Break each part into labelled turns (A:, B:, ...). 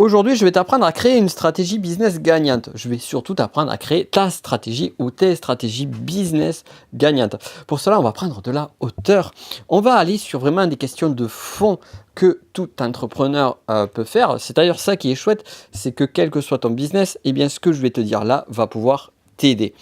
A: Aujourd'hui, je vais t'apprendre à créer une stratégie business gagnante. Je vais surtout t'apprendre à créer ta stratégie ou tes stratégies business gagnantes. Pour cela, on va prendre de la hauteur. On va aller sur vraiment des questions de fond que tout entrepreneur peut faire. C'est d'ailleurs ça qui est chouette, c'est que quel que soit ton business, eh bien, ce que je vais te dire là va pouvoir t'aider.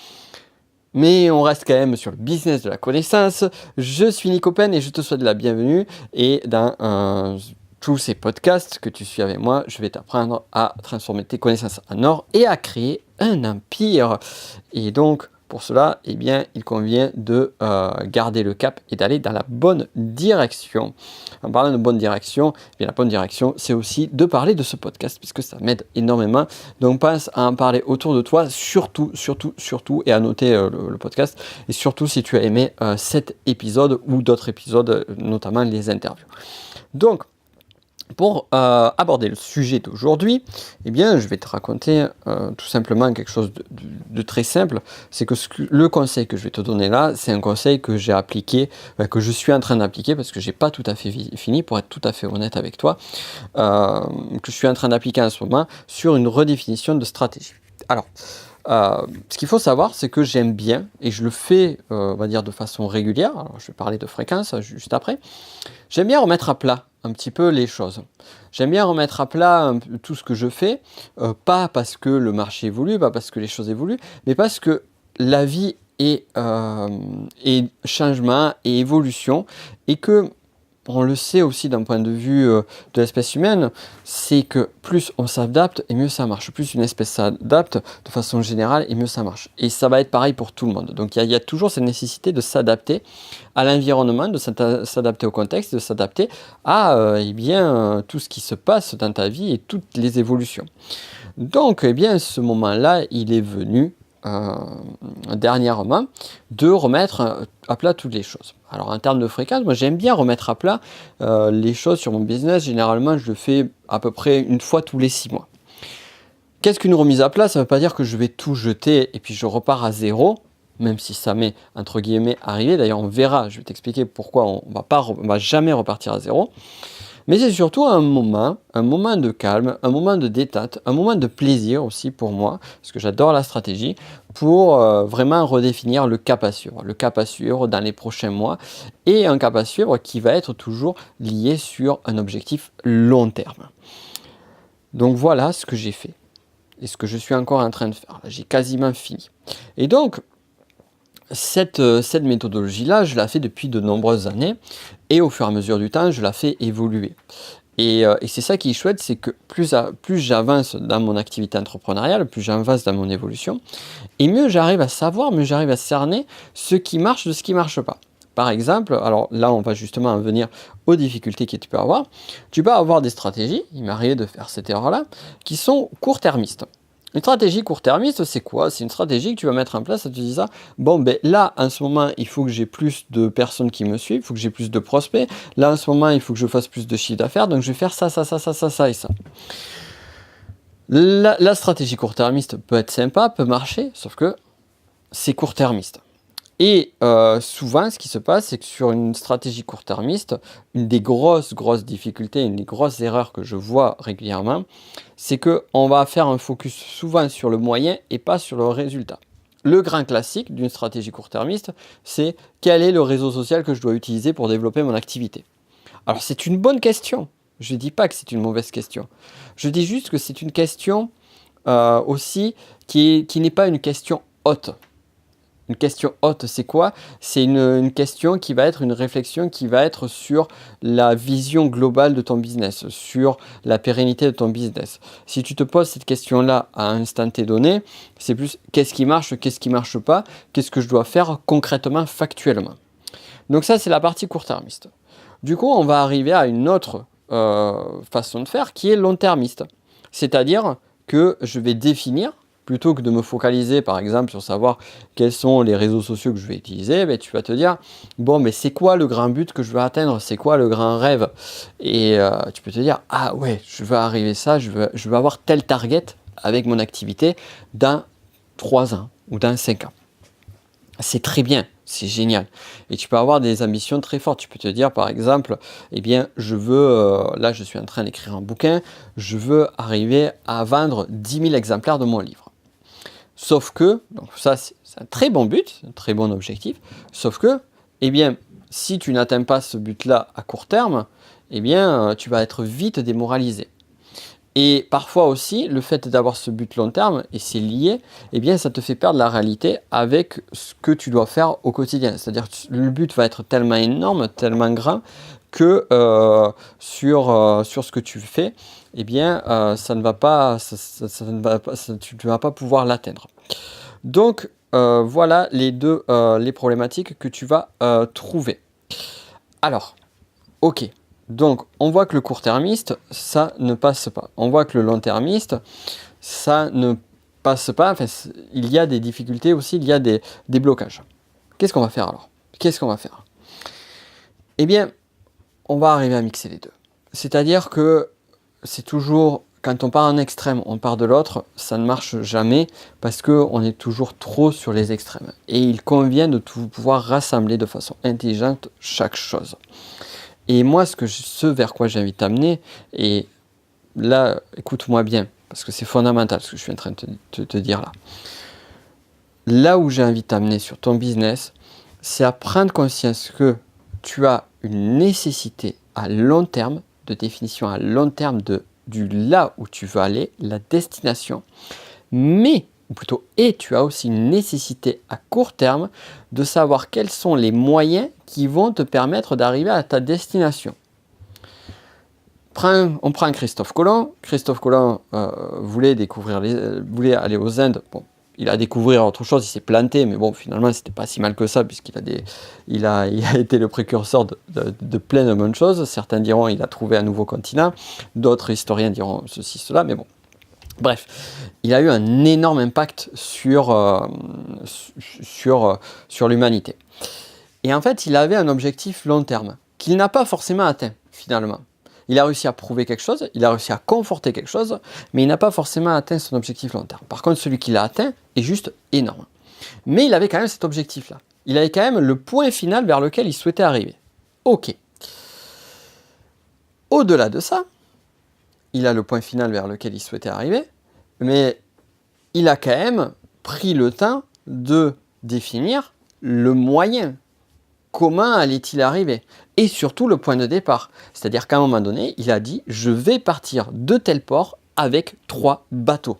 A: Mais on reste quand même sur le business de la connaissance. Je suis Nico Pen et je te souhaite la bienvenue. Et dans tous ces podcasts que tu suis avec moi, je vais t'apprendre à transformer tes connaissances en or et à créer un empire. Et donc, pour cela, eh bien, il convient de garder le cap et d'aller dans la bonne direction. En parlant de bonne direction, eh bien, la bonne direction, c'est aussi de parler de ce podcast puisque ça m'aide énormément. Donc, pense à en parler autour de toi, surtout, et à noter le podcast. Et surtout si tu as aimé cet épisode ou d'autres épisodes, notamment les interviews. Donc, pour aborder le sujet d'aujourd'hui, eh bien, je vais te raconter tout simplement quelque chose de très simple. C'est que le conseil que je vais te donner là, c'est un conseil que j'ai appliqué, que je suis en train d'appliquer parce que je n'ai pas tout à fait fini, pour être tout à fait honnête avec toi, que je suis en train d'appliquer en ce moment sur une redéfinition de stratégie. Alors, ce qu'il faut savoir, c'est que j'aime bien, et je le fais, on va dire, de façon régulière, alors je vais parler de fréquence juste après, j'aime bien remettre à plat un petit peu les choses. J'aime bien remettre à plat tout ce que je fais, pas parce que le marché évolue, pas parce que les choses évoluent, mais parce que la vie est changement et évolution, et que on le sait aussi d'un point de vue de l'espèce humaine, c'est que plus on s'adapte et mieux ça marche. Plus une espèce s'adapte de façon générale et mieux ça marche. Et ça va être pareil pour tout le monde. Donc il y a toujours cette nécessité de s'adapter à l'environnement, de s'adapter au contexte, de s'adapter à tout ce qui se passe dans ta vie et toutes les évolutions. Donc ce moment-là, il est venu dernièrement de remettre à plat toutes les choses. Alors en termes de fréquence, moi j'aime bien remettre à plat les choses sur mon business. Généralement, je le fais à peu près une fois tous les 6 mois. Qu'est-ce qu'une remise à plat? Ça ne veut pas dire que je vais tout jeter et puis je repars à zéro, même si ça m'est entre guillemets arrivé. D'ailleurs, on verra, je vais t'expliquer pourquoi on va jamais repartir à zéro. Mais c'est surtout un moment de calme, un moment de détente, un moment de plaisir aussi pour moi, parce que j'adore la stratégie, pour vraiment redéfinir le cap à suivre dans les prochains mois, et un cap à suivre qui va être toujours lié sur un objectif long terme. Donc voilà ce que j'ai fait, et ce que je suis encore en train de faire. Là, j'ai quasiment fini. Et donc, cette méthodologie-là, je la fais depuis de nombreuses années et au fur et à mesure du temps, je la fais évoluer. Et c'est ça qui est chouette, c'est que plus j'avance dans mon activité entrepreneuriale, plus j'avance dans mon évolution, et mieux j'arrive à savoir, mieux j'arrive à cerner ce qui marche de ce qui ne marche pas. Par exemple, alors là on va justement en venir aux difficultés que tu peux avoir. Tu peux avoir des stratégies, il m'est arrivé de faire cette erreur-là, qui sont court-termistes. Une stratégie court-termiste, c'est quoi? C'est une stratégie que tu vas mettre en place et tu dis ça, bon ben là en ce moment il faut que j'ai plus de personnes qui me suivent, il faut que j'ai plus de prospects, là en ce moment il faut que je fasse plus de chiffre d'affaires, donc je vais faire ça et ça. La stratégie court-termiste peut être sympa, peut marcher, sauf que c'est court-termiste. Et souvent, ce qui se passe, c'est que sur une stratégie court-termiste, une des grosses difficultés, une des grosses erreurs que je vois régulièrement, c'est qu'on va faire un focus souvent sur le moyen et pas sur le résultat. Le grand classique d'une stratégie court-termiste, c'est quel est le réseau social que je dois utiliser pour développer mon activité? Alors, c'est une bonne question. Je ne dis pas que c'est une mauvaise question. Je dis juste que c'est une question aussi qui n'est pas une question haute. Une question haute, c'est quoi? C'est une question qui va être une réflexion qui va être sur la vision globale de ton business, sur la pérennité de ton business. Si tu te poses cette question-là à un instant T donné, c'est plus qu'est-ce qui marche pas, qu'est-ce que je dois faire concrètement, factuellement. Donc ça, c'est la partie court-termiste. Du coup, on va arriver à une autre façon de faire qui est long-termiste. C'est-à-dire que je vais définir, plutôt que de me focaliser par exemple sur savoir quels sont les réseaux sociaux que je vais utiliser, ben, tu vas te dire, bon mais c'est quoi le grand but que je veux atteindre, c'est quoi le grand rêve? Et tu peux te dire, ah ouais, je veux arriver ça, je veux avoir tel target avec mon activité dans 3 ans ou dans 5 ans. C'est très bien, c'est génial. Et tu peux avoir des ambitions très fortes. Tu peux te dire, par exemple, eh bien, là, je suis en train d'écrire un bouquin, je veux arriver à vendre 10 000 exemplaires de mon livre. Sauf que, donc ça, c'est un très bon but, un très bon objectif, sauf que, eh bien, si tu n'atteins pas ce but-là à court terme, eh bien, tu vas être vite démoralisé. Et parfois aussi, le fait d'avoir ce but long terme, et c'est lié, eh bien, ça te fait perdre la réalité avec ce que tu dois faire au quotidien. C'est-à-dire que le but va être tellement énorme, tellement grand, que sur ce que tu fais, eh bien, ça ne va pas, tu ne vas pas pouvoir l'atteindre. Donc, voilà les problématiques que tu vas trouver. Alors, ok. Donc, on voit que le court-termiste, ça ne passe pas. On voit que le long-termiste, ça ne passe pas. Enfin, il y a des difficultés aussi, il y a des blocages. Qu'est-ce qu'on va faire alors? Qu'est-ce qu'on va faire? Eh bien, on va arriver à mixer les deux. C'est-à-dire que c'est toujours, quand on part en extrême, on part de l'autre, ça ne marche jamais parce qu'on est toujours trop sur les extrêmes. Et il convient de pouvoir rassembler de façon intelligente chaque chose. Et moi, ce vers quoi j'invite à t'amener, et là, écoute-moi bien, parce que c'est fondamental ce que je suis en train de te dire là. Là où j'invite à t'amener sur ton business, c'est à prendre conscience que tu as une nécessité à long terme, de définition à long terme du là où tu veux aller, la destination, mais, ou plutôt, et tu as aussi une nécessité à court terme de savoir quels sont les moyens qui vont te permettre d'arriver à ta destination. On prend Christophe Colomb. Christophe Colomb voulait aller aux Indes. Bon, il a découvert autre chose, il s'est planté, mais bon, finalement, c'était pas si mal que ça, puisqu'il a été le précurseur de plein de bonnes choses. Certains diront qu'il a trouvé un nouveau continent, d'autres historiens diront ceci, cela, mais bon. Bref, il a eu un énorme impact sur l'humanité. Et en fait, il avait un objectif long terme, qu'il n'a pas forcément atteint, finalement. Il a réussi à prouver quelque chose, il a réussi à conforter quelque chose, mais il n'a pas forcément atteint son objectif long terme. Par contre, celui qu'il a atteint est juste énorme. Mais il avait quand même cet objectif-là. Il avait quand même le point final vers lequel il souhaitait arriver. Ok. Au-delà de ça, il a le point final vers lequel il souhaitait arriver, mais il a quand même pris le temps de définir le moyen. Comment allait-il arriver? Et surtout le point de départ. C'est-à-dire qu'à un moment donné, il a dit « Je vais partir de tel port avec 3 bateaux ».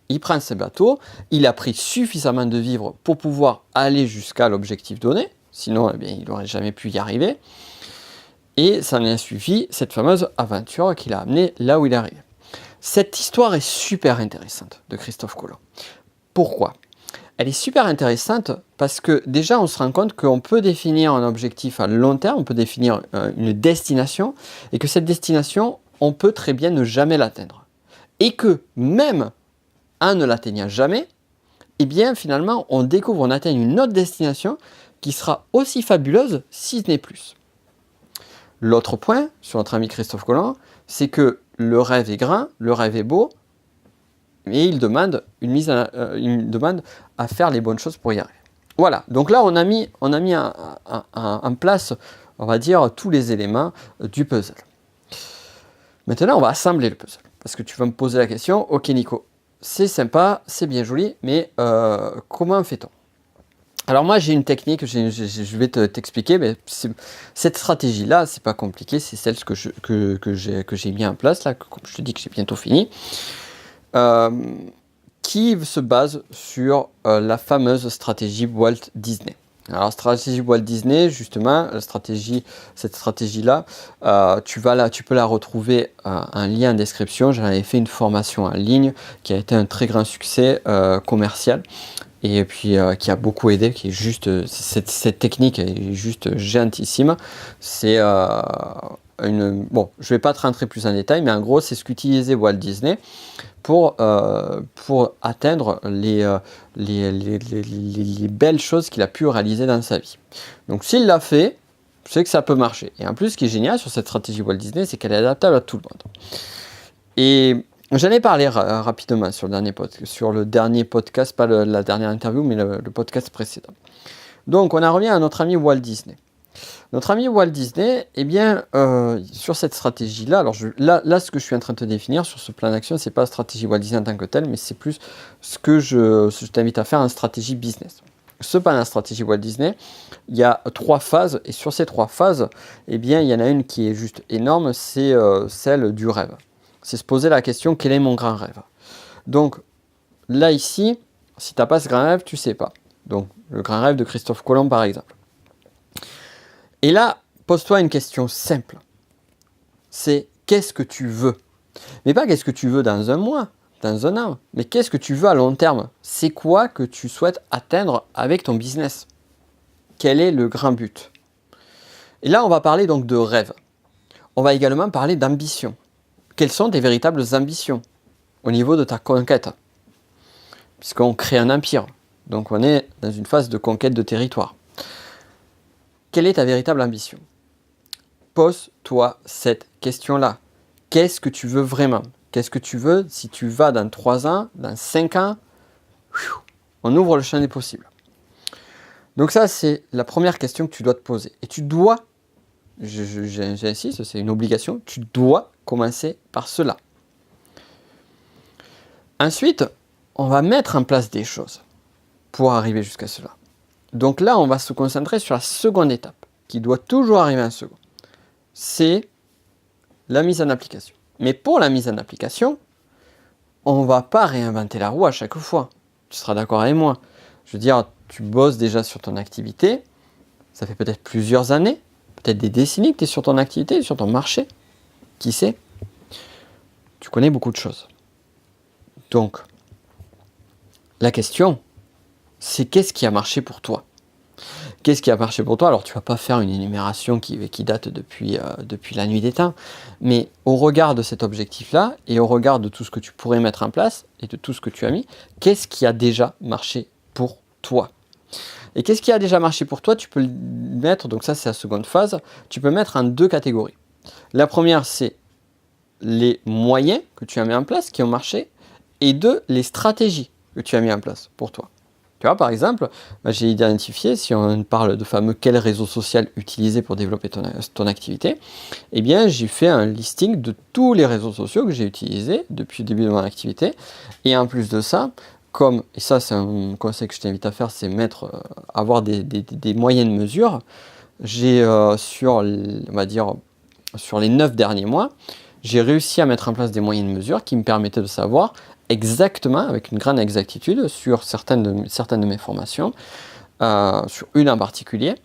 A: Il prend ces bateaux, il a pris suffisamment de vivres pour pouvoir aller jusqu'à l'objectif donné, sinon eh bien, il n'aurait jamais pu y arriver. Et ça en a suivi cette fameuse aventure qu'il a amenée là où il est arrivé. Cette histoire est super intéressante de Christophe Colomb. Pourquoi? Elle est super intéressante parce que déjà on se rend compte qu'on peut définir un objectif à long terme, on peut définir une destination, et que cette destination, on peut très bien ne jamais l'atteindre. Et que même en ne l'atteignant jamais, eh bien finalement on découvre, on atteint une autre destination qui sera aussi fabuleuse, si ce n'est plus. L'autre point sur notre ami Christophe Colomb, c'est que le rêve est grand, le rêve est beau, mais il demande à faire les bonnes choses pour y arriver. Voilà, donc là on a mis en place, on va dire, tous les éléments du puzzle. Maintenant on va assembler le puzzle, parce que tu vas me poser la question, ok Nico, c'est sympa, c'est bien joli, mais comment fait-on? Alors moi j'ai une technique, je vais t'expliquer, mais cette stratégie-là, c'est pas compliqué, c'est celle que j'ai mis en place, là, comme je te dis que j'ai bientôt fini, qui se base sur la fameuse stratégie Walt Disney. Alors stratégie Walt Disney, justement, cette stratégie-là, tu peux la retrouver en lien en description. J'en avais fait une formation en ligne qui a été un très grand succès commercial. Et puis qui a beaucoup aidé, qui est juste, cette technique est juste géantissime. C'est bon, je vais pas te rentrer plus en détail, mais en gros, c'est ce qu'utilisait Walt Disney pour atteindre les belles choses qu'il a pu réaliser dans sa vie. Donc s'il l'a fait, c'est que ça peut marcher. Et en plus, ce qui est génial sur cette stratégie Walt Disney, c'est qu'elle est adaptable à tout le monde. Et j'en ai parlé rapidement sur le dernier podcast, pas la dernière interview, mais le podcast précédent. Donc, on en revient à notre ami Walt Disney. Notre ami Walt Disney, eh bien, sur cette stratégie-là, alors là, ce que je suis en train de te définir sur ce plan d'action, c'est pas la stratégie Walt Disney en tant que telle, mais c'est plus ce que je t'invite à faire en stratégie business. Cependant, la stratégie Walt Disney, il y a 3 phases, et sur ces 3 phases, eh bien, il y en a une qui est juste énorme, c'est celle du rêve. C'est se poser la question, quel est mon grand rêve? Donc, là, ici, si tu n'as pas ce grand rêve, tu ne sais pas. Donc, le grand rêve de Christophe Colomb, par exemple. Et là, pose-toi une question simple. C'est qu'est-ce que tu veux? Mais pas qu'est-ce que tu veux dans un mois, dans un an, mais qu'est-ce que tu veux à long terme? C'est quoi que tu souhaites atteindre avec ton business? Quel est le grand but? Et là, on va parler donc de rêve. On va également parler d'ambition. Quelles sont tes véritables ambitions au niveau de ta conquête? Puisqu'on crée un empire, donc on est dans une phase de conquête de territoire. Quelle est ta véritable ambition? Pose-toi cette question-là. Qu'est-ce que tu veux vraiment? Qu'est-ce que tu veux si tu vas dans 3 ans, dans 5 ans? On ouvre le champ des possibles. Donc ça, c'est la première question que tu dois te poser. Et tu dois, j'insiste, c'est une obligation, tu dois commencer par cela. Ensuite, on va mettre en place des choses pour arriver jusqu'à cela. Donc là, on va se concentrer sur la seconde étape, qui doit toujours arriver en second. C'est la mise en application. Mais pour la mise en application, on ne va pas réinventer la roue à chaque fois. Tu seras d'accord avec moi. Je veux dire, tu bosses déjà sur ton activité, ça fait peut-être plusieurs années, peut-être des décennies que tu es sur ton activité, sur ton marché. Qui sait? Tu connais beaucoup de choses. Donc, la question, c'est qu'est-ce qui a marché pour toi? Qu'est-ce qui a marché pour toi? Alors, tu ne vas pas faire une énumération qui date depuis la nuit des temps, mais au regard de cet objectif-là, et au regard de tout ce que tu pourrais mettre en place, et de tout ce que tu as mis, qu'est-ce qui a déjà marché pour toi? Et qu'est-ce qui a déjà marché pour toi? Tu peux le mettre, donc ça c'est la seconde phase, tu peux mettre en 2 catégories. La première, c'est les moyens que tu as mis en place, qui ont marché, et 2, les stratégies que tu as mis en place pour toi. Tu vois, par exemple, j'ai identifié, si on parle de fameux quel réseau social utiliser pour développer ton activité, eh bien j'ai fait un listing de tous les réseaux sociaux que j'ai utilisés depuis le début de mon activité. Et en plus de ça, et ça c'est un conseil que je t'invite à faire, c'est avoir des moyennes mesures. J'ai on va dire, sur les 9 derniers mois, j'ai réussi à mettre en place des moyennes mesures qui me permettaient de savoir exactement, avec une grande exactitude, sur certaines de mes formations, sur une en particulier,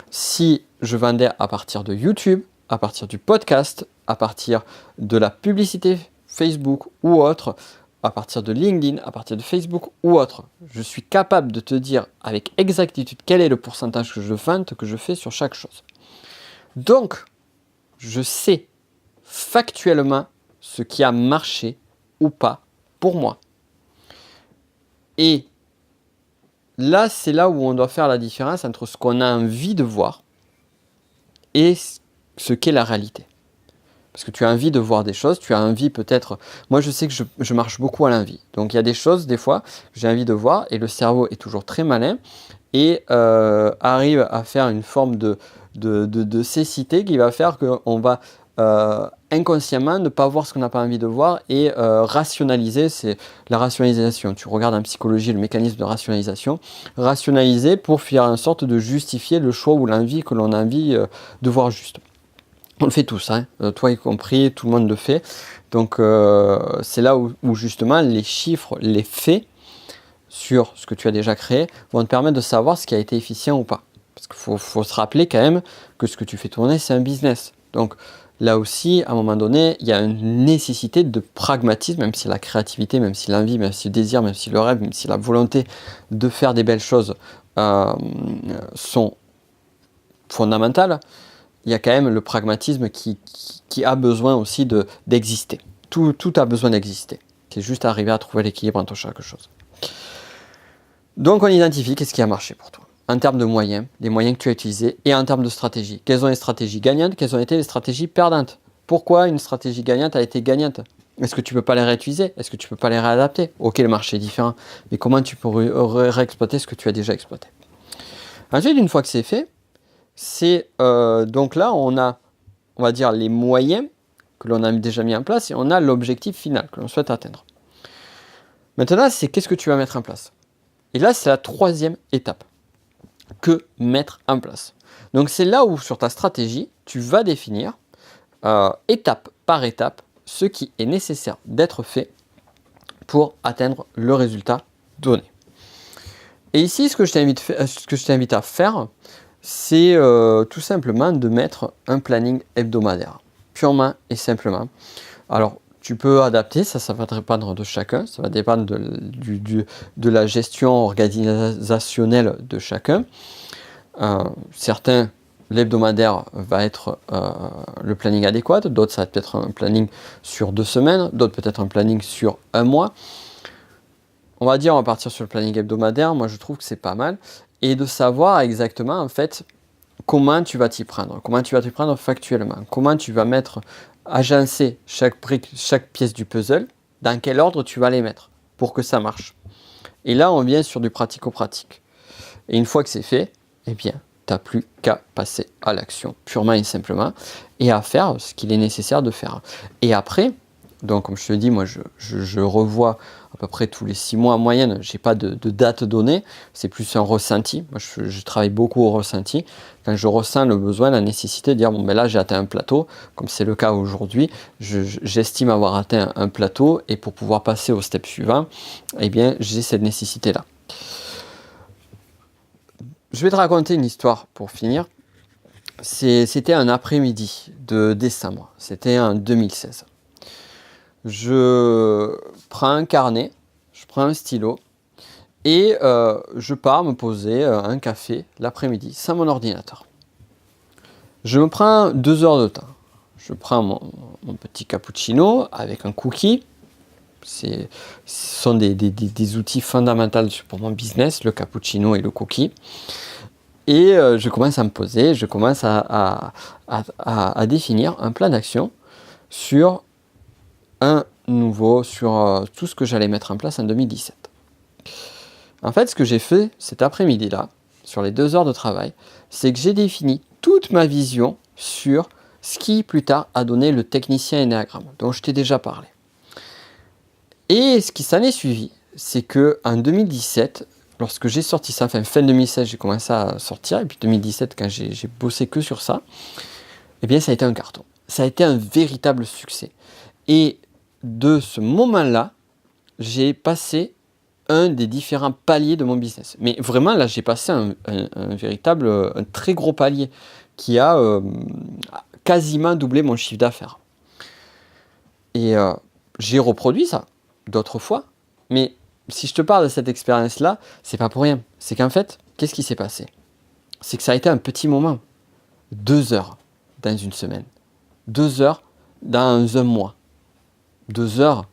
A: si je vendais à partir de YouTube, à partir du podcast, à partir de la publicité Facebook ou autre, à partir de LinkedIn, à partir de Facebook ou autre, je suis capable de te dire avec exactitude quel est le pourcentage que je fais sur chaque chose. Donc, je sais factuellement ce qui a marché ou pas pour moi. Et là, c'est là où on doit faire la différence entre ce qu'on a envie de voir et ce qu'est la réalité. Parce que tu as envie de voir des choses, tu as envie peut-être... Moi, je sais que je marche beaucoup à l'envie. Donc, il y a des choses, des fois, que j'ai envie de voir, et le cerveau est toujours très malin, et arrive à faire une forme de cécité qui va faire qu'on va inconsciemment ne pas voir ce qu'on n'a pas envie de voir et rationaliser. C'est la rationalisation. Tu regardes en psychologie le mécanisme de rationalisation. Rationaliser pour faire en sorte de justifier le choix ou l'envie que l'on a envie de voir juste. On le fait tous, hein, toi y compris, tout le monde le fait. Donc c'est là où justement les chiffres, les faits sur ce que tu as déjà créé vont te permettre de savoir ce qui a été efficient ou pas. Parce qu'il faut se rappeler quand même que ce que tu fais tourner, c'est un business. Donc là aussi, à un moment donné, il y a une nécessité de pragmatisme, même si la créativité, même si l'envie, même si le désir, même si le rêve, même si la volonté de faire des belles choses sont fondamentales. Il y a quand même le pragmatisme qui a besoin aussi d'exister. Tout a besoin d'exister. C'est juste arriver à trouver l'équilibre entre chaque chose. Donc on identifie qu'est-ce qui a marché pour toi. En termes de moyens, des moyens que tu as utilisés, et en termes de stratégie. Quelles sont les stratégies gagnantes, quelles ont été les stratégies perdantes? Pourquoi une stratégie gagnante a été gagnante? Est-ce que tu ne peux pas les réutiliser? Est-ce que tu ne peux pas les réadapter? Ok, le marché est différent, mais comment tu peux réexploiter ce que tu as déjà exploité? Ensuite, une fois que c'est fait, c'est donc là, on va dire, les moyens que l'on a déjà mis en place et on a l'objectif final que l'on souhaite atteindre. Maintenant, c'est qu'est-ce que tu vas mettre en place? Et là, c'est la troisième étape. Que mettre en place? Donc, c'est là où, sur ta stratégie, tu vas définir étape par étape ce qui est nécessaire d'être fait pour atteindre le résultat donné. Et ici, ce que je t'invite à faire, c'est tout simplement de mettre un planning hebdomadaire, purement et simplement. Alors, tu peux adapter, ça va dépendre de chacun, ça va dépendre de la gestion organisationnelle de chacun. Certains, l'hebdomadaire va être le planning adéquat, d'autres ça va peut-être un planning sur 2 semaines, d'autres peut-être un planning sur 1 mois. On va partir sur le planning hebdomadaire, moi je trouve que c'est pas mal, et de savoir exactement en fait comment tu vas t'y prendre factuellement, comment tu vas agencer chaque brique, chaque pièce du puzzle, dans quel ordre tu vas les mettre pour que ça marche. Et là on vient sur du pratico-pratique. Et une fois que c'est fait, eh bien, tu n'as plus qu'à passer à l'action, purement et simplement, et à faire ce qu'il est nécessaire de faire. Et après, donc comme je te dis, moi je revois à peu près tous les 6 mois en moyenne, je n'ai pas de date donnée, c'est plus un ressenti. Moi je travaille beaucoup au ressenti. Quand je ressens le besoin, la nécessité de dire, bon ben là j'ai atteint un plateau, comme c'est le cas aujourd'hui, j'estime avoir atteint un plateau, et pour pouvoir passer au step suivant, eh bien j'ai cette nécessité-là. Je vais te raconter une histoire pour finir. C'était un après-midi de décembre, c'était en 2016. Je prends un carnet, je prends un stylo et je pars me poser un café l'après-midi sans mon ordinateur. Je me prends 2 heures de temps. Je prends mon petit cappuccino avec un cookie. Ce sont des outils fondamentaux pour mon business, le cappuccino et le cookie. Et je commence à me poser, je commence à définir un plan d'action sur tout ce que j'allais mettre en place en 2017. En fait, ce que j'ai fait cet après-midi-là, sur les 2 heures de travail, c'est que j'ai défini toute ma vision sur ce qui, plus tard, a donné le technicien énéagramme, dont je t'ai déjà parlé. Et ce qui s'en est suivi, c'est qu'en 2017, lorsque j'ai sorti ça, fin 2016, j'ai commencé à sortir, et puis 2017, quand j'ai bossé que sur ça, eh bien, ça a été un carton. Ça a été un véritable succès. Et de ce moment-là, j'ai passé un des différents paliers de mon business. Mais vraiment, là, j'ai passé un très gros palier qui a quasiment doublé mon chiffre d'affaires. Et j'ai reproduit ça d'autres fois, mais si je te parle de cette expérience-là, c'est pas pour rien. C'est qu'en fait, qu'est-ce qui s'est passé? C'est que ça a été un petit moment. 2 heures dans une semaine. 2 heures dans un mois. 2 heures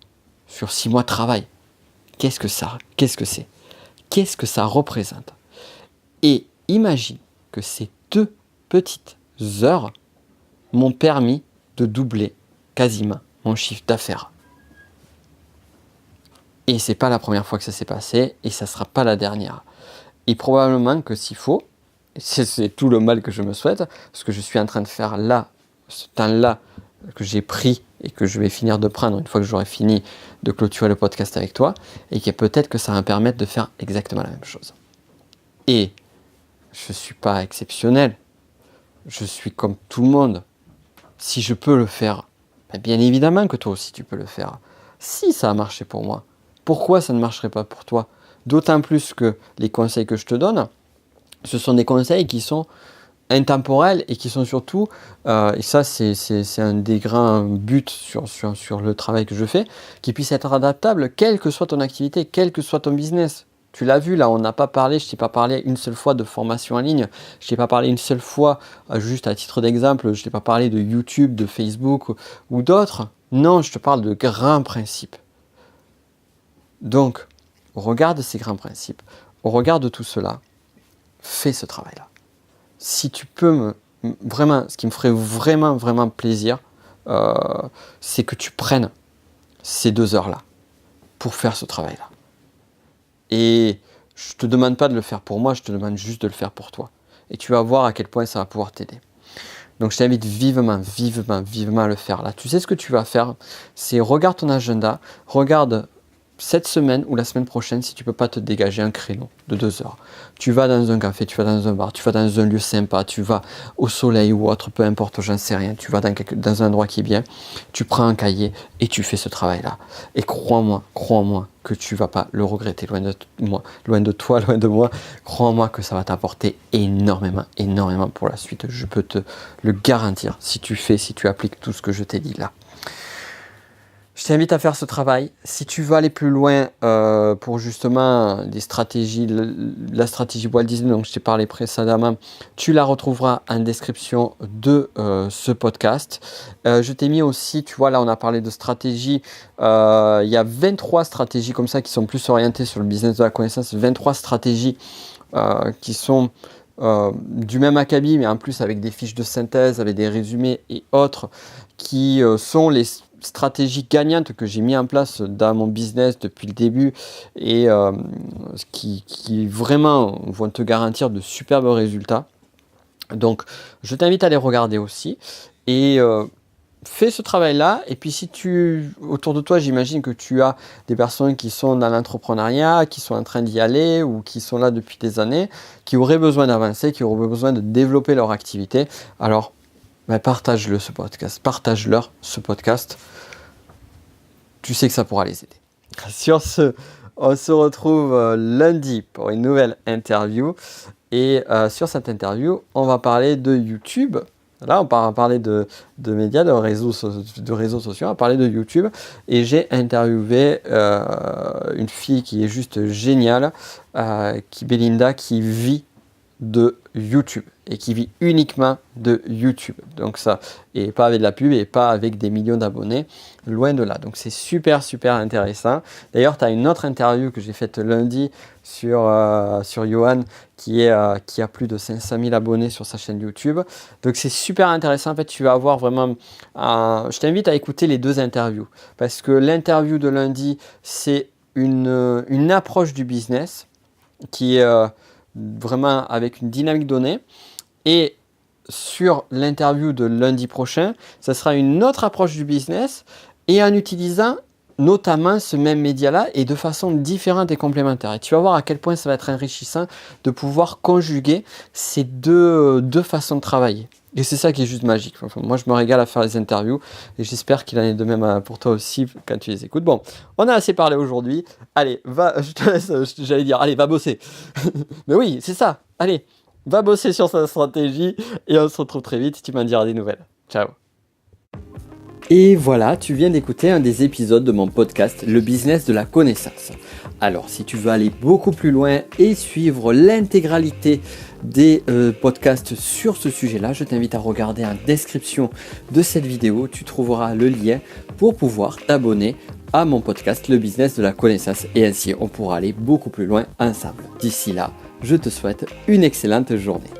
A: sur 6 mois de travail. Qu'est-ce que c'est? Qu'est-ce que ça représente? Et imagine que ces 2 petites heures m'ont permis de doubler quasiment mon chiffre d'affaires. Et c'est pas la première fois que ça s'est passé, et ça sera pas la dernière. Et probablement que s'il faut, c'est tout le mal que je me souhaite, ce que je suis en train de faire là, ce temps-là que j'ai pris et que je vais finir de prendre une fois que j'aurai fini de clôturer le podcast avec toi, et que peut-être que ça va me permettre de faire exactement la même chose. Et je ne suis pas exceptionnel, je suis comme tout le monde. Si je peux le faire, bien évidemment que toi aussi tu peux le faire. Si ça a marché pour moi, pourquoi ça ne marcherait pas pour toi? D'autant plus que les conseils que je te donne, ce sont des conseils qui sont intemporels et qui sont surtout, et ça c'est un des grands buts sur le travail que je fais, qui puissent être adaptables quelle que soit ton activité, quel que soit ton business. Tu l'as vu là, on n'a pas parlé, je t'ai pas parlé une seule fois de formation en ligne, je t'ai pas parlé une seule fois, juste à titre d'exemple, je t'ai pas parlé de YouTube, de Facebook ou d'autres. Non, je te parle de grands principes. Donc, au regard de ces grands principes, au regard de tout cela, fais ce travail-là. Si tu peux vraiment, ce qui me ferait vraiment, vraiment plaisir, c'est que tu prennes ces 2 heures-là pour faire ce travail-là. Et je ne te demande pas de le faire pour moi, je te demande juste de le faire pour toi. Et tu vas voir à quel point ça va pouvoir t'aider. Donc je t'invite vivement à le faire. Là, tu sais ce que tu vas faire, c'est regarde ton agenda, regarde cette semaine ou la semaine prochaine si tu ne peux pas te dégager un créneau de 2 heures. Tu vas dans un café, tu vas dans un bar, tu vas dans un lieu sympa, tu vas au soleil ou autre, peu importe, j'en sais rien. Tu vas dans un endroit qui est bien, tu prends un cahier et tu fais ce travail-là. Et crois-moi que tu ne vas pas le regretter, loin de toi, loin de moi. Crois-moi que ça va t'apporter énormément pour la suite. Je peux te le garantir si tu appliques tout ce que je t'ai dit là. Je t'invite à faire ce travail. Si tu veux aller plus loin pour justement des stratégies, la stratégie Walt Disney dont je t'ai parlé précédemment, tu la retrouveras en description de ce podcast. Je t'ai mis aussi, tu vois, là on a parlé de stratégie. Il y a 23 stratégies comme ça qui sont plus orientées sur le business de la connaissance. 23 stratégies qui sont du même acabit, mais en plus avec des fiches de synthèse, avec des résumés et autres, qui sont les stratégies gagnantes que j'ai mis en place dans mon business depuis le début et qui vraiment vont te garantir de superbes résultats. Donc je t'invite à les regarder aussi et fais ce travail-là. Et puis si autour de toi, j'imagine que tu as des personnes qui sont dans l'entrepreneuriat, qui sont en train d'y aller ou qui sont là depuis des années, qui auraient besoin d'avancer, qui auraient besoin de développer leur activité, alors partage-leur ce podcast. Tu sais que ça pourra les aider. Sur ce, on se retrouve lundi pour une nouvelle interview. Et sur cette interview, on va parler de YouTube. Là, on va parler de médias, de réseaux sociaux, on va parler de YouTube. Et j'ai interviewé une fille qui est juste géniale, Belinda, qui vit de YouTube et qui vit uniquement de YouTube. Donc ça, et pas avec de la pub et pas avec des millions d'abonnés, loin de là. Donc c'est super intéressant. D'ailleurs, tu as une autre interview que j'ai faite lundi sur Johan qui a plus de 500 000 abonnés sur sa chaîne YouTube. Donc c'est super intéressant. En fait, tu vas avoir vraiment... je t'invite à écouter les 2 interviews parce que l'interview de lundi, c'est une approche du business qui est vraiment avec une dynamique donnée. Et sur l'interview de lundi prochain, ça sera une autre approche du business et en utilisant notamment ce même média-là et de façon différente et complémentaire. Et tu vas voir à quel point ça va être enrichissant de pouvoir conjuguer ces deux façons de travailler. Et c'est ça qui est juste magique. Enfin, moi, je me régale à faire les interviews et j'espère qu'il en est de même pour toi aussi quand tu les écoutes. Bon, on a assez parlé aujourd'hui. Allez, je te laisse, j'allais dire, allez, va bosser. Mais oui, c'est ça. Allez, va bosser sur sa stratégie et on se retrouve très vite. Tu m'en diras des nouvelles. Ciao. Et voilà, tu viens d'écouter un des épisodes de mon podcast, Le Business de la Connaissance. Alors, si tu veux aller beaucoup plus loin et suivre l'intégralité des podcasts sur ce sujet-là, je t'invite à regarder en description de cette vidéo. Tu trouveras le lien pour pouvoir t'abonner à mon podcast, Le Business de la Connaissance. Et ainsi, on pourra aller beaucoup plus loin ensemble. D'ici là, je te souhaite une excellente journée.